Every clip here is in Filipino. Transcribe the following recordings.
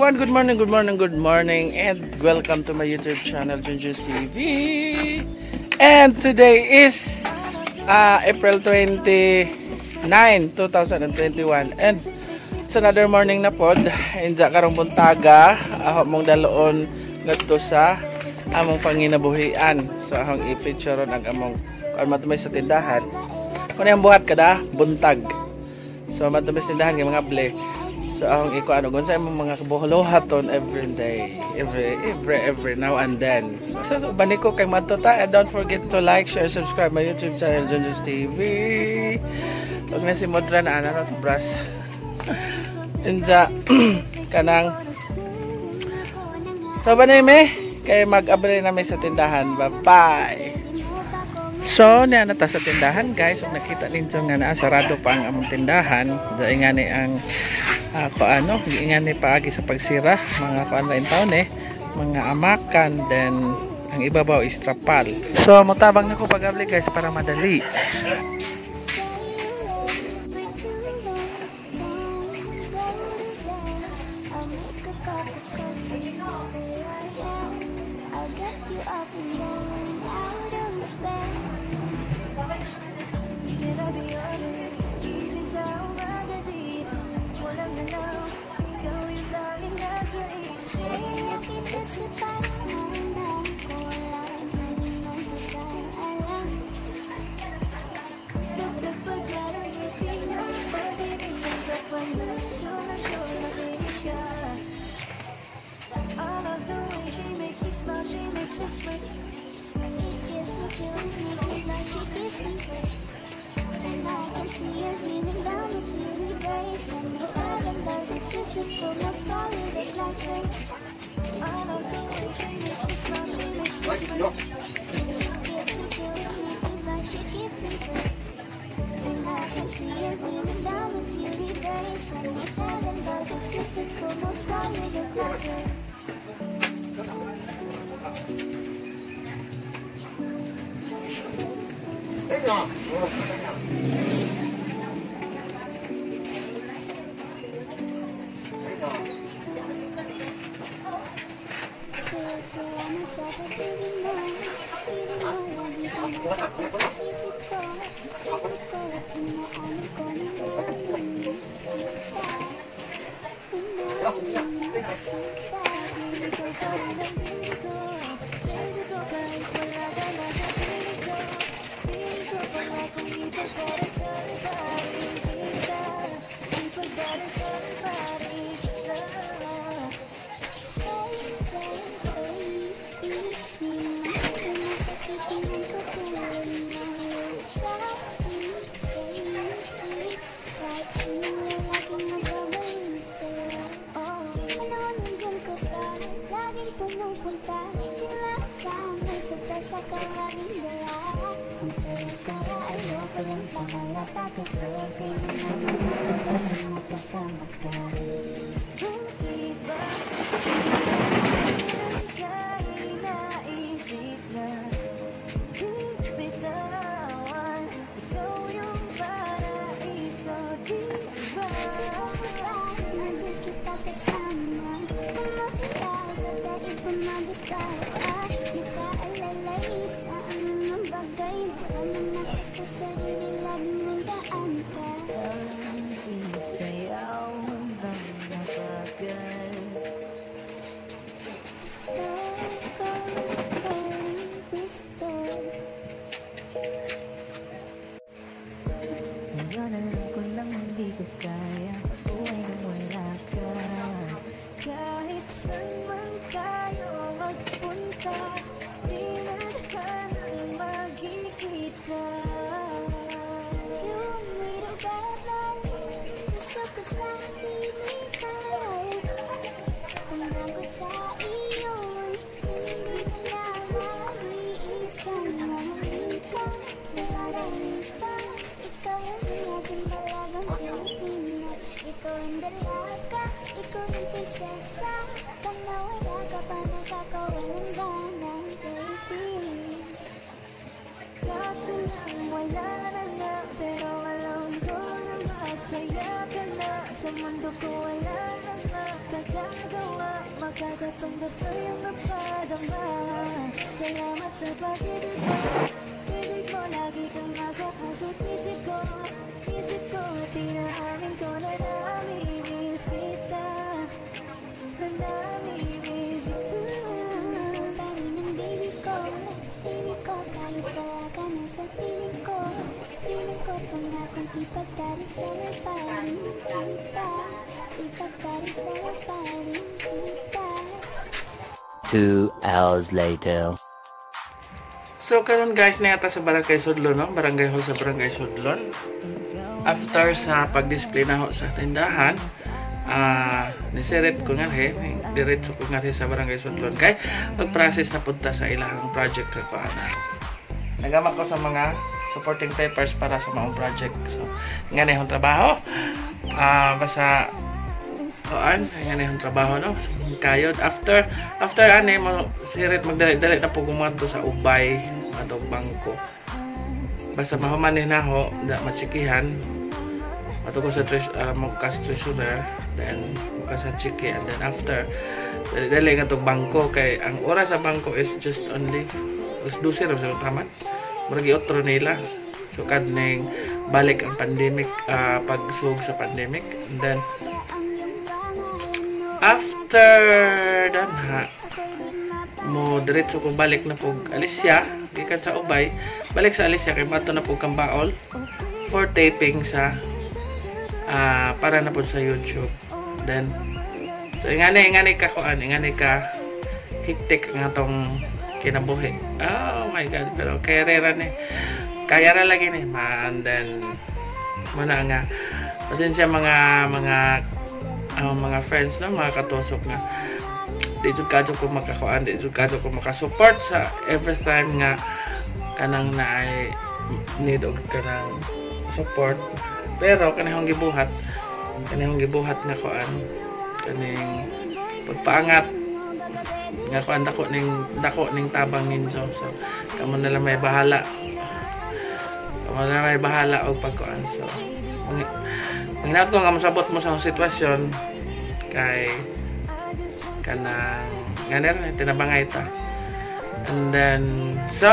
everyone, good morning, and welcome to my YouTube channel, Junjus TV. And today is April 29, 2021, and it's another morning na pod. Inja karong buntaga, ako mong daloon ngadto sa among panginabuhian. So akong i-feature ang among matumay sa tindahan. Kung yung buhat kada buntag. So matumay sa tindahan ng mga ble. So ang iko ano gun sa imong mga kabuholohaton every day, every now and then. So baniko kay matota, and don't forget to like, share, subscribe my YouTube channel Junjus TV. Pag na si Modra na ano to brush. Inja kanang so banay me kay mag-abri na may sa tindahan. Bye-bye. So niya na ta sa tindahan guys. Kung nakita ninyo nga na sarado pa ang among tindahan, dahil nga ni ang kuano, ingani paagi sa pagsira, mga kuan lain taon mga amakan, then ang ibabaw is trapal. So mutabang nako pag-abli guys para madali. Sa mundo ko wala na kagagawa. Salamat sa pag-ibig mo. Ibig mo lagi kang nasa puso't isip ko. Isip ko at inaamin ko na namimiss kita. Na namimiss kita. Bali ng baby ko. Baby ko, kahit wala ka na sa piling ko. Piling ko pangakong ipagdarisalan pa rin kita. Ipagdarisalan pa rin kita. 2 hours later. So karon guys, nayata sa Barangay Sudlon, no? Barangay Hall sa Barangay Sudlon. After sa pag-display na ho sa tindahan, nisirit ko nga diretso ko nga sa Barangay Sudlon kay mag-process na punta sa ilahang project ko ana. Nagama ko sa mga supporting papers para sa maong project. So nga na yung trabaho. Basta nga na yung trabaho, no? Kayod after ani mo sirit magdali na po gumato sa ubay ato bangko. Basta mahumanin na ho da machikihan ato ko sa magkas treasurer, then magkas sa chiki, and then after dali nga tong bangko kay ang oras sa bangko is just only 12 ra sa taman. Murag otro nila. So kadning balik ang pandemic, pagsug sa pandemic, and then after danha mo diretso ko balik na pug Alicia gikan sa ubay, balik sa Alicia kay mato na pug Kambaol for taping sa para na pud sa YouTube. Then so ingani ka hiktik nga tong kinabuhi. Oh my god, pero kaya ra lagi ni man. Then muna nga pasensya mga friends na mga katusok nga di jud kadto ko makakuan, di jud kadto ko makasupport sa every time nga kanang naay need og kanang support, pero kanang gibuhat nga kuan kaning pagpaangat nga kuan dako ning tabang ninyo. So kamo na lang may bahala og pagkuan. So manginat ko nga masabot mo sa sitwasyon kay kanang nganer tinabangay ta. And then so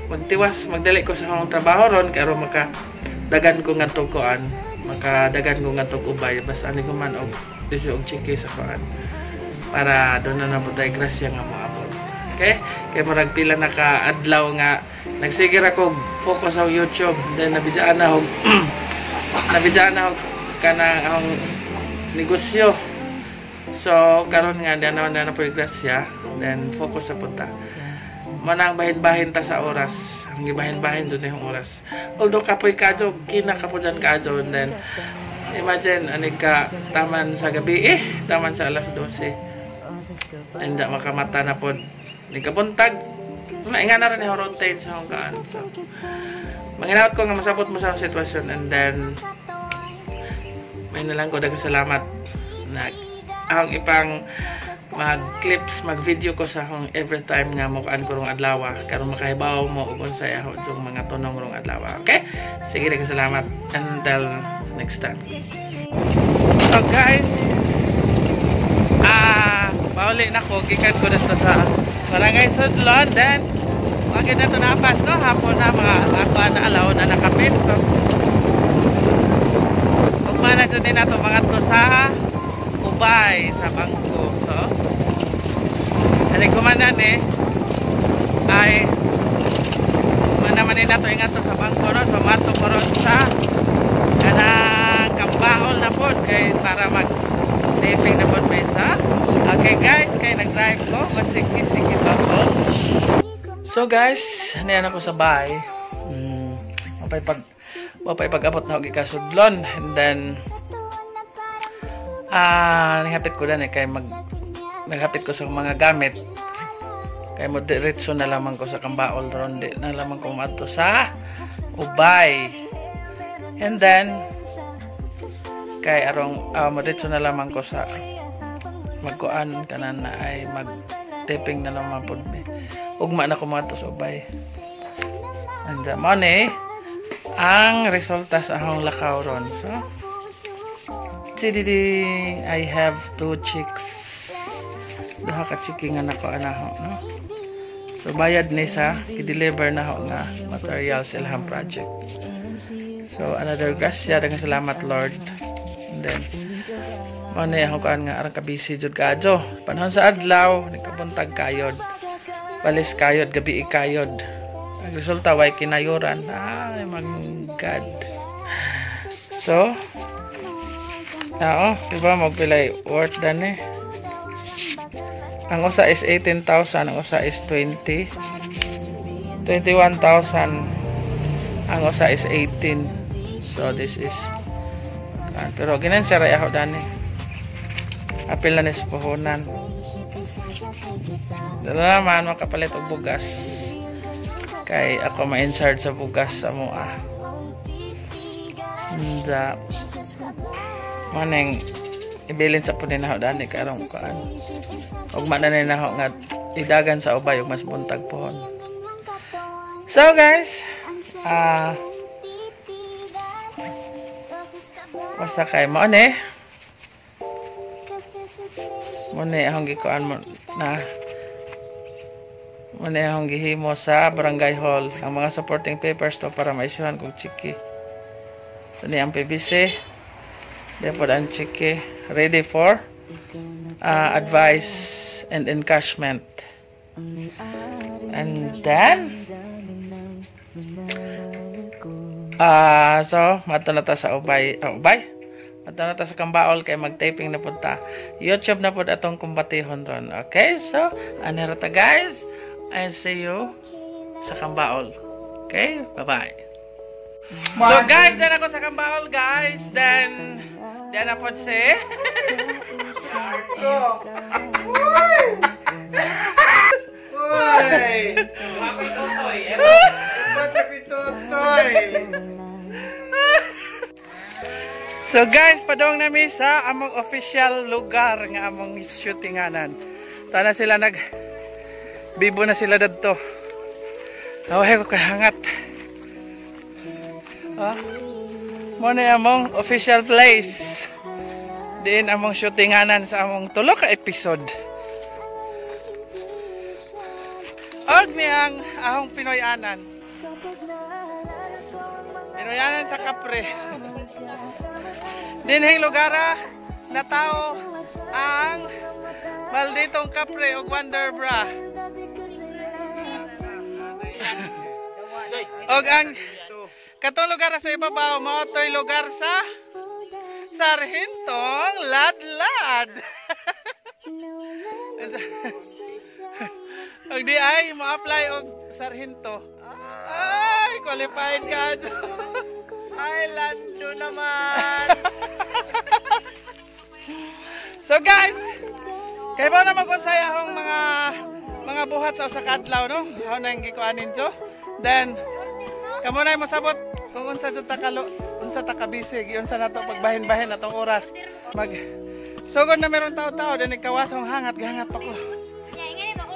magdali ko sa akong trabaho ron kay aron makadagan ko ngadto kuan, ubay basta ani ko man og disi og chiki sa kuan para doon na nabutay grasya nga moabot. Okay, kay murag pila na ka adlaw nga nagsigir ako focus sa YouTube, then nabidaan na og kanang akong negosyo. So karon nga naman na po grasya, then focus sa punta manang bahin-bahin ta sa oras, ang gibahin-bahin doon yung oras. Although kapoy kadyo kinakapudan kadyo, then imagine ani ka taman sa gabi taman sa alas 12 enda makamata na pod ni kabuntag mainga na rin yung routine sa hanggaan. So manginawat ko nga masabot mo sa sitwasyon, and then may nalang ko daghang salamat na ang ipang mag-clips, mag-video ko sa akong every time nga mukaan ko rong adlaw karon makahibaw mo ug unsay ahon sa mga tunong rong adlaw. Okay? Sige, daghang salamat. Until next time. So guys, pauli na ko, gikan ko na sa Barangay Sudlon, then wag na to napas, no? Hapon na mga ako na alaw na nakapit. So ugmana jud din nato mga to sa ubay sa bangko. So ali kumanan ay manaman nato ingat to sa bangko, no? So mato karon sa kanang Kambaol na pod kay para mag taping na pod mesa. Okay guys, kay nag-drive ko, masiki-siki pa ko. So guys, niyan ako sa bahay. Mapay pag-abot na ako Sudlon, and then nihapit ko dan kay naghapit ko sa mga gamit. Kay mo diretso na lamang ko sa Kambaol ron, di na lamang ko mato sa ubay. And then kay arong diretso na lamang ko sa magkuan kanan na ay mag-taping na naman po mi. Ugma na kumato sa ubay. Anja mo ni ang resulta sa akong lakaw ron. So I have 2 chicks Daha ka chiki nga nako anaho, no? So bayad ni sa i-deliver na ho nga materials ilham project. So another grasya dengan salamat Lord. And then muna ako kaan nga arang kabisi jud kadto. Panahon sa adlaw nikabuntag kayod. Balis kayod gabi kayod. Ang resulta way kinayuran. Ay my God. So diba magpilay worth dan eh. Ang usa is 18,000, ang usa is 21,000, ang usa is 18. So this is pero ginansya ray ako dani. Apil na nis puhunan. Dala naman makapalit og bugas. Kay ako ma-in-charge sa bugas sa mua. Nda maneng ibilin sa punin na ho dani karong kaan. Og mananay na ho nga idagan sa ubay ug mas buntag pohon. So guys, basta kay mo ne. Muna akong gikuan mo na muna akong gihimo sa barangay hall ang mga supporting papers to para maisuhan kong chiki. So ni ang PVC. Therefore, ang chiki ready for advice and encashment. And then so mato na ta sa ubay. Mato na ta sa Kambaol kay mag-taping na punta. YouTube na pud atong kumbatihon ron. Okay? So, anira ta guys. And see you sa Kambaol. Okay? Bye-bye. So guys, then ako sa Kambaol guys. Then na po si So guys, padong nami sa among official lugar nga among shootinganan. Tana sila bibo na sila dadto. Away ko kahangat. Muna among official place. Diin among shootinganan sa among tulo ka episode. Og niyang ahong Pinoyanan. Pinoyanan sa Kapre. Dinhing lugara na tao ang malditong Kapre og Wonderbra. Og ang katong lugar sa ibabaw mao toy lugar sa Sarhintong Ladlad. Og di ay mo-apply og Sarhinto. Ay, qualified ka. Island do naman. So guys, kay ba na mag-unsay akong mga buhat sa usa ka adlaw, no? How nang gikuanin to? Then kamo na masabot kung unsa jud unsa ta kabisig, unsa nato pagbahin-bahin atong oras. Sugod na meron tao-tao din ikawasong hangat pa ko.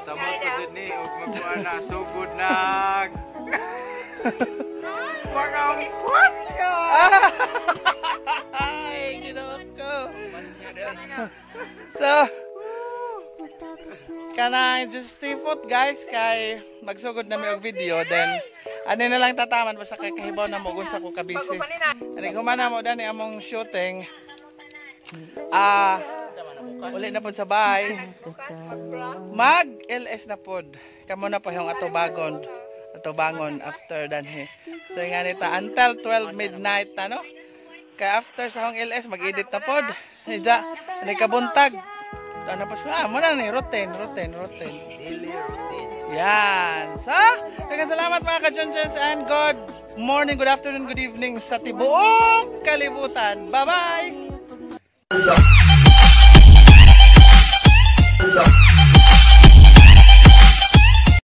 Sabot ko jud ni og magkuan na sugod nag. Wag kuan ka. Ay, ginoko. So kana just tipot guys kay magsugod na mi og video then ani na lang tataman basta kay kahibaw na mo unsa ko kabisi. Ani humana mo dani among shooting. Uli na pod sa bahay. Mag LS na pod. Kamo na po yung atubangon after danhi. So nga nita until 12 midnight ano. Kay after sa hong LS mag-edit na pod. Ida ani kabuntag. Ano pa siya? Muna ni routine. Yan. So, salamat mga ka-Junjuns and good morning, good afternoon, good evening sa tibuok kalibutan. Bye-bye!